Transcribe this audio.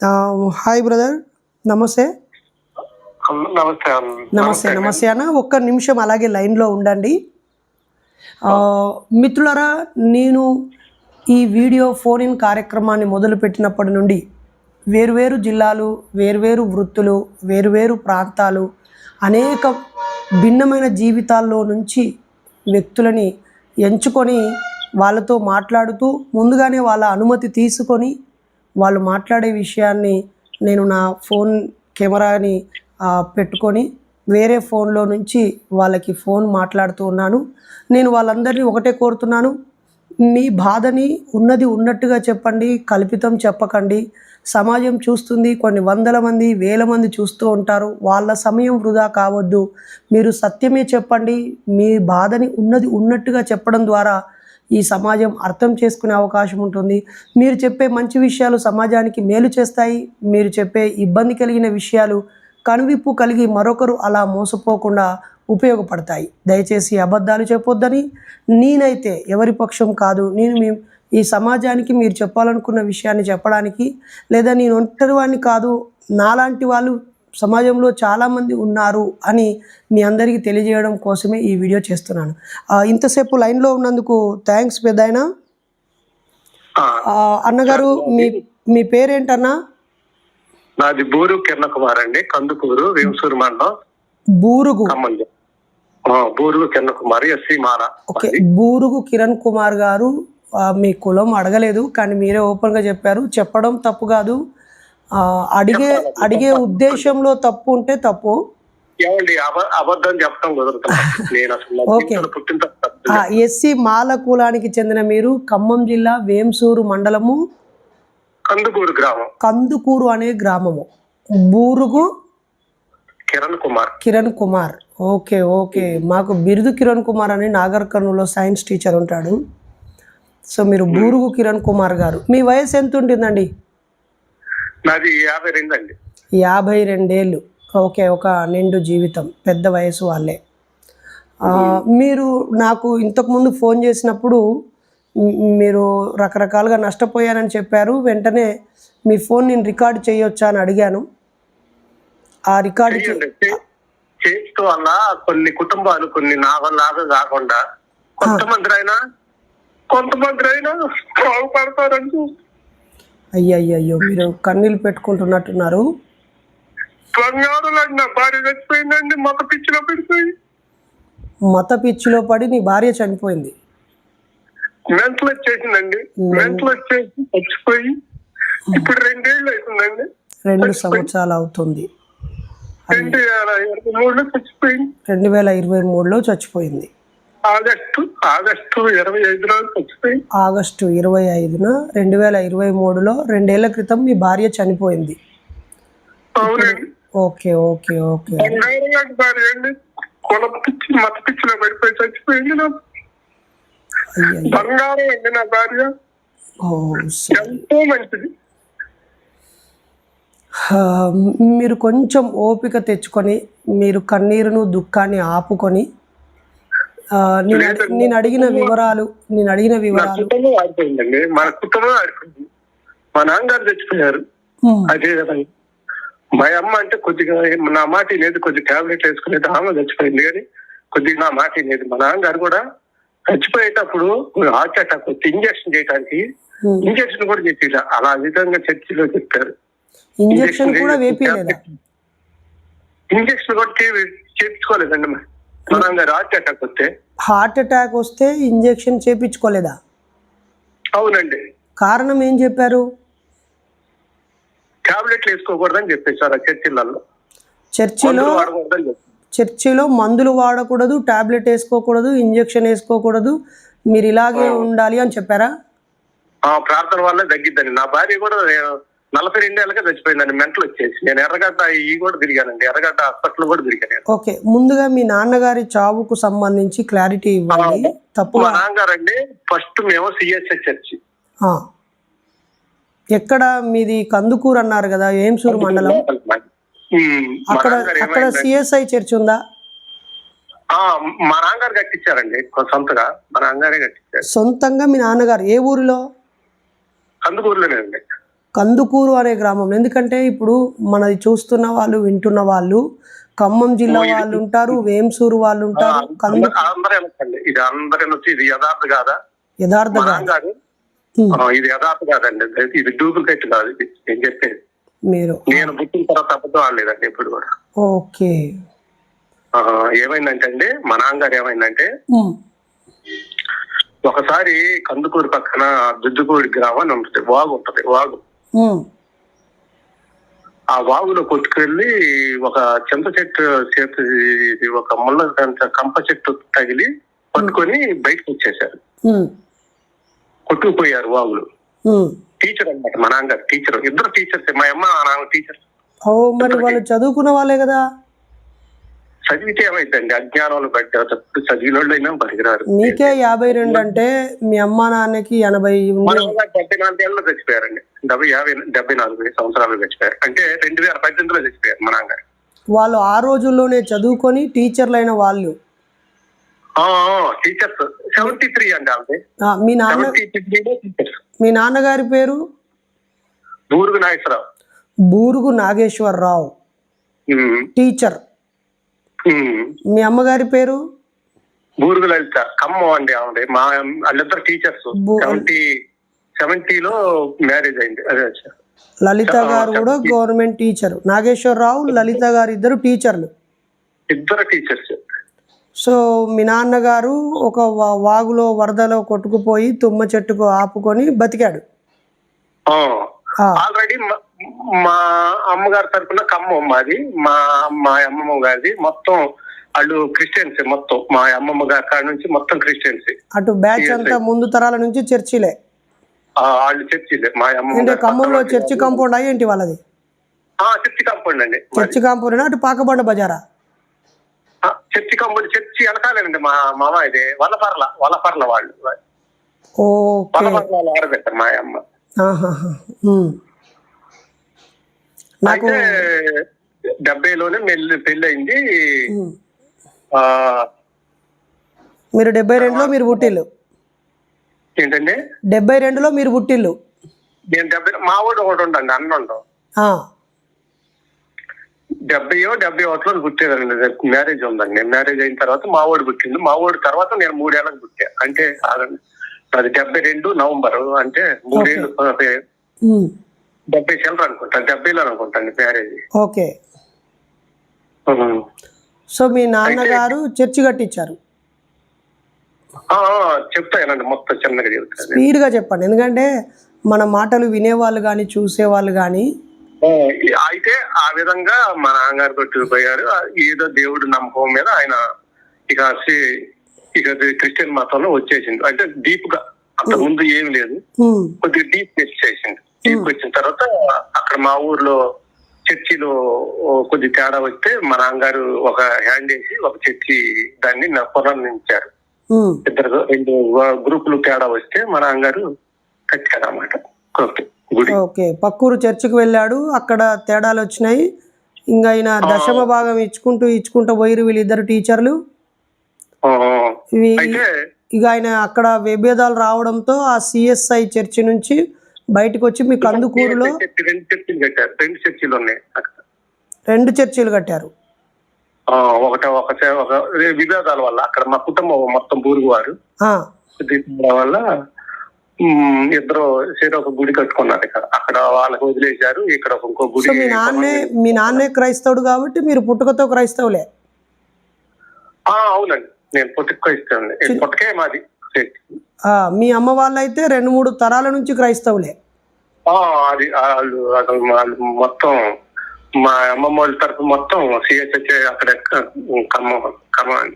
Hi brother, నమస్తే. నమస్తే నమస్తే నమస్తే అన్న, ఒక్క నిమిషం అలాగే లైన్లో ఉండండి. మిత్రులారా, నేను ఈ వీడియో ఫోన్ ఇన్ కార్యక్రమాన్ని మొదలుపెట్టినప్పటి నుండి వేరువేరు జిల్లాలు, వేరువేరు వృత్తులు, వేరువేరు ప్రాంతాలు, అనేక భిన్నమైన జీవితాల్లో నుంచి వ్యక్తులని ఎంచుకొని వాళ్ళతో మాట్లాడుతూ ముందుగానే వాళ్ళ అనుమతి తీసుకొని వాళ్ళు మాట్లాడే విషయాన్ని నేను నా ఫోన్ కెమెరాని పెట్టుకొని వేరే ఫోన్లో నుంచి వాళ్ళకి ఫోన్ మాట్లాడుతూ ఉన్నాను. నేను వాళ్ళందరినీ ఒకటే కోరుతున్నాను, మీ బాధని ఉన్నది ఉన్నట్టుగా చెప్పండి, కల్పితం చెప్పకండి. సమాజం చూస్తుంది, కొన్ని వందల మంది, వేల మంది చూస్తూ ఉంటారు. వాళ్ళ సమయం వృధా కావద్దు. మీరు సత్యమే చెప్పండి. మీ బాధని ఉన్నది ఉన్నట్టుగా చెప్పడం ద్వారా ఈ సమాజం అర్థం చేసుకునే అవకాశం ఉంటుంది. మీరు చెప్పే మంచి విషయాలు సమాజానికి మేలు చేస్తాయి. మీరు చెప్పే ఇబ్బంది కలిగిన విషయాలు కనువిప్పు కలిగి మరొకరు అలా మోసపోకుండా ఉపయోగపడతాయి. దయచేసి అబద్ధాలు చెప్పొద్దని, నేనైతే ఎవరి పక్షం కాదు. నేను ఈ సమాజానికి మీరు చెప్పాలనుకున్న విషయాన్ని చెప్పడానికి, లేదా నేను ఒంటరి వాడిని కాదు, నాలాంటి వాళ్ళు సమాజంలో చాలామంది ఉన్నారు అని మీ అందరికీ తెలియజేయడం కోసమే ఈ వీడియో చేస్తున్నాను. ఇంతసేపు లైన్లో ఉన్నందుకు థ్యాంక్స్ పెద్దాయన. అన్నగారు, మీ పేరేంటన్నా? నాది బూరు కిరణ్ కుమార్ అండి, కందుకూరు, వేంసూరు మండలం. బూరుగు బూరుగు కిరణ్ కుమార్, ఎస్సీ మాల. ఓకే, బూరుగు కిరణ్ కుమార్ గారు, మీ కులం అడగలేదు కానీ మీరే ఓపెన్గా చెప్పారు. చెప్పడం తప్పు కాదు, అడిగే ఉద్దేశంలో తప్పు ఉంటే తప్పు. అబద్ధం చెప్పడం కుదరదు. ఓకే, ఎస్సీ మాల కులానికి చెందిన మీరు ఖమ్మం జిల్లా వేంసూరు మండలము, కందుకూరు గ్రామం, కందుకూరు అనే గ్రామము. బూరుగు కిరణ్ కుమార్. ఓకే ఓకే, మాకు బిరుదు కిరణ్ కుమార్ అని నాగర్ కర్నూలులో సైన్స్ టీచర్ ఉంటాడు. సో మీరు బూరుగు కిరణ్ కుమార్ గారు. మీ వయసు ఎంత ఉంటుందండి? నాది 52 అండి. 52 ఏళ్ళు. ఓకే, ఒక నిండు జీవితం, పెద్ద వయసు వాళ్ళే. మీరు నాకు ఇంతకుముందు ఫోన్ చేసినప్పుడు మీరు రకరకాలుగా నష్టపోయారని చెప్పారు. వెంటనే మీ ఫోన్ నేను రికార్డ్ చేయొచ్చా అని అడిగాను. ఆ రికార్డు చేస్తూ వల్ల కొన్ని కుటుంబాలు, కొన్ని నాగలాగా కాకుండా కొంతమంది అయినా బాగుపడతారని. అయ్యయ్యో, మీరు కన్నీళ్ళు పెట్టుకుంటున్నట్టున్నారు. నా భార్య చచ్చిపోయిందండి, మత పిచ్చిలో పడి నీ భార్య చనిపోయింది. మెంటల్ వచ్చేసిందండి, మెంటల్ వచ్చేసి చచ్చిపోయి ఇప్పుడు 2 ఏళ్ళు అవుతుందండి. 2 సంవత్సరాలు అవుతుంది. 2023లో చచ్చిపోయింది. 2023లో చచ్చిపోయింది. ఆగస్టు 25 చచ్చిపోయింది. ఆగస్టు 25న 2023లో 2 ఏళ్ల క్రితం మీ భార్య చనిపోయింది. అవునండి. ఓకే ఓకే ఓకే, భార్య అండి, కులం పిచ్చి, మత పిచ్చిలో పడిపోయి చచ్చిపోయింది. బంగారం అండి నా భార్య, ఎంతో మంచిది. మీరు కొంచెం ఓపిక తెచ్చుకొని, మీరు కన్నీరును దుఃఖాన్ని ఆపుకొని, నేను అడిగిన వివరాలు ఆడిపోయిందండి. మన కుటుంబం ఆడిపోయింది. మా నాన్నగారు చచ్చిపోయారు. అదే విధంగా మా అమ్మ అంటే కొద్దిగా నా మాట లేదు, కొద్దిగా టాబ్లెట్ వేసుకునేది. ఆమె చచ్చిపోయింది కానీ కొద్దిగా నా మాట లేదు. మా నాన్నగారు కూడా చచ్చిపోయేటప్పుడు హార్ట్ అటాక్ వచ్చి ఇంజక్షన్ చేయడానికి ఇంజక్షన్ కూడా చెప్పిలా. అలా విధంగా చర్చిలో చెప్పారు. ఇంజక్షన్ కూడా చేయించుకోలేదండి. మా నాన్నగారు హార్ట్ అటాక్ వస్తే ఇంజక్షన్ చేయించుకోలేదా? అవునండి. కారణం ఏం చెప్పారు? టాబ్లెట్లు వేసుకోకూడదని చెప్పేశారు చర్చిలో మందులు వాడకూడదు, టాబ్లెట్ వేసుకోకూడదు, ఇంజక్షన్ వేసుకోకూడదు, మీరు ఇలాగే ఉండాలి అని చెప్పారా? ప్రార్థన వల్ల తగ్గిద్దని. నా భార్య కూడా 42 ఏళ్ళకే చచ్చిపోయిందండి, మెంటల్ వచ్చేసి. నేను ఎర్రగడ్డ కూడా తిరిగానండి, ఎర్రగడ్డ హాస్పిటల్ కూడా తిరిగాను. ఓకే, ముందుగా మీ నాన్నగారి చావుకు సంబంధించి క్లారిటీ ఇవ్వాలి. తప్పు. మా నాన్నగారు అండి, ఫస్ట్ మేము సిఎస్ఐ చర్చి. ఎక్కడ మీది? కందుకూరు అన్నారు కదా, వేంసూరు మండలం. అక్కడ సిఎస్ఐ చర్చ్ ఉందా? మా నాన్నగారు కట్టించారండి, సొంతగా మా నాన్నగారే కట్టించారు. సొంతంగా మీ నాన్నగారు ఏ ఊరిలో? కందుకూరులోనే అండి. కందుకూరు అనే గ్రామం. ఎందుకంటే ఇప్పుడు మనది చూస్తున్న వాళ్ళు, వింటున్న వాళ్ళు ఖమ్మం జిల్లా వాళ్ళు ఉంటారు, వేంసూరు వాళ్ళు ఉంటారు. అందరూ అనొచ్చండి, ఇది అందరూ అనొచ్చు. ఇది యథార్థ కాదా? యథార్థంగా కాదు, ఇది యథార్థ కాదండి, ఇది డూప్లికేట్ కాదు. ఇది నేను చెప్పేది, మీరు నేను పుట్టిన తర్వాత అబద్ధం ఆడలేదండి ఎప్పుడు కూడా. ఓకే. ఏమైందంటే అండి, మా నాన్నగారు ఏమైందంటే ఒకసారి కందుకూరు పక్కన దుద్దుకూడి గ్రామం అని ఉంటుంది, వాగు ఉంటది. వాగు, ఆ వాగులో కొట్టుకెళ్ళి ఒక చింత చెట్టు ఒక ముళ్ళ కంప చెట్టు తగిలి పట్టుకొని బయటకు వచ్చేసారు. కొట్టుకుపోయారు వాగులు. టీచర్ అన్నమాట మా నాన్నగారు, టీచర్. ఇద్దరు టీచర్స్, మా అమ్మ నాన్న టీచర్. మరి వాళ్ళు చదువుకున్న వాళ్ళే కదా. చదివితే ఏమైందండి, అజ్ఞానంలో పెట్టారు. తప్పుడు చదివిన వాళ్ళు అయినా పనికిరారు. మీకే 52 అంటే మీ అమ్మ నాన్నకి 80. 74 ఏళ్ళలో చచ్చిపోయారండి. 74 సంవత్సరాలు చచ్చిపోయారు. అంటే 2018లో చచ్చిపోయారు మా నాన్నగారు. వాళ్ళు ఆ రోజుల్లోనే చదువుకొని టీచర్లైన వాళ్ళు. టీచర్స్ 73 అండి ఆమె. మీ నాన్నగారి పేరు? బూరుగు నాగేశ్వరరావు. బూరుగు నాగేశ్వరరావు, టీచర్. మీ అమ్మగారి పేరు? బూరుగు లలిత. ఖమ్మం అండి ఆవిడ. వాళ్ళిద్దరు టీచర్స్. 70లో మ్యారేజ్ అయింది. అదే లలిత గారు కూడా గవర్నమెంట్ టీచర్. నాగేశ్వరరావు, లలిత గారు ఇద్దరు టీచర్లు. ఇద్దరు టీచర్స్. సో మీ నాన్నగారు ఒక వాగులో వరదలో కొట్టుకుపోయి తుమ్మ చెట్టుకు ఆపుకొని బతికాడు. ఆల్రెడీ మా అమ్మగారి తరఫున ఖమ్మం మాది, మా అమ్మమ్మ గారిది. మొత్తం వాళ్ళు క్రిస్టియన్స్. మొత్తం మా అమ్మమ్మ గారి కాడ నుంచి మొత్తం క్రిస్టియన్స్. అటు బ్యాచ్ అంతా ముందు తరాల నుంచి చర్చిలే. వాళ్ళు చర్చిలే. మా అమ్మ ఖమ్మంలో చర్చి కాంపౌండ్ అయ్యేంటి వాళ్ళది? చర్చి కాంపౌండ్ అండి. చర్చి కాంపౌండ్ అటు పాకబండ బజారా? చర్చి కాంపౌండ్, చర్చి వెనకాలేనండి మా మామ. ఇది వలపర్ల వాళ్ళు. వలపర్ల ఆడబెట్టారు మా అమ్మ. అయితే 70లోనే పెళ్లి అయింది. మీరు 72లో మీరు పుట్టిల్లు? ఏంటండి, 72లో మీరు పుట్టిల్లు? నేను 70. మా వాడు ఒకటి ఉండండి, అన్న ఉండవు. 70 పుట్టేదండి. మ్యారేజ్ ఉందండి. మ్యారేజ్ అయిన తర్వాత మా వాడు పుట్టింది. మా వాడు తర్వాత నేను 3 ఏళ్ళకి పుట్టా. అంటే అది 72 నవంబర్. అంటే 3 ఏళ్ళు, 70 చిల్లర అనుకుంటా, 70లో అనుకుంటాండి మ్యారేజ్. ఓకే. సో మీ నాన్నగారు చర్చి కట్టించారు? చెప్తానండి, మొత్తం చిన్నగా చెప్తాను. స్పీడ్గా చెప్పండి, ఎందుకంటే మన మాటలు వినేవాళ్ళు కానీ చూసేవాళ్ళు కానీ. అయితే ఆ విధంగా మా నాన్నగారు కొట్టుకుపోయారు. ఏదో దేవుడు నమ్మకం మీద ఆయన ఇక క్రిస్టియన్ మతంలో వచ్చేసింది. అంటే డీప్ గా, అంత ముందు ఏమి లేదు, కొద్దిగా డీప్ వచ్చేసింది. డీప్ వచ్చిన తర్వాత అక్కడ మా ఊర్లో చర్చిలో కొద్ది తేడా వస్తే మా నాన్నగారు ఒక హ్యాండ్ వేసి ఒక చర్చి దాన్ని పునర్నించారు. 2 గ్రూపులు తేడా వస్తే మా నాన్నగారు కట్టారు అన్నమాట గుడి. ఓకే. పక్కూరు చర్చికి వెళ్ళాడు, అక్కడ తేడాలు వచ్చినాయి. ఇంకా ఆయన దశమ భాగం ఇచ్చుకుంటూ పోయిరు వీళ్ళిద్దరు టీచర్లు. ఇక ఆయన అక్కడ విభేదాలు రావడంతో ఆ సిఎస్ఐ చర్చి నుంచి బయటకు వచ్చి మీ కందుకూరులో 2 చర్చిలు ఉన్నాయి. 2 చర్చిలు కట్టారు. ఒక విభేదాల వల్ల అక్కడ మా కుటుంబం మొత్తం బూరుగు వారు వల్ల ఇద్దరు ఒక గుడి కట్టుకున్నారు. ఇక్కడ అక్కడ వాళ్ళకి వదిలేశారు. ఇక్కడ ఇంకో గుడి. మీ నాన్నే క్రైస్తవుడు కాబట్టి మీరు పుట్టుకతో క్రైస్తవులే? అవునండి, నేను క్రైస్తవుని. పుట్టుకే మాది. మీ అమ్మ వాళ్ళైతే 2-3 తరాల నుంచి క్రైస్తవులే? అది వాళ్ళు మొత్తం మా అమ్మమ్మ వాళ్ళ తరఫు మొత్తం సిఎస్హెచ్ అక్కడ ఖమ్మం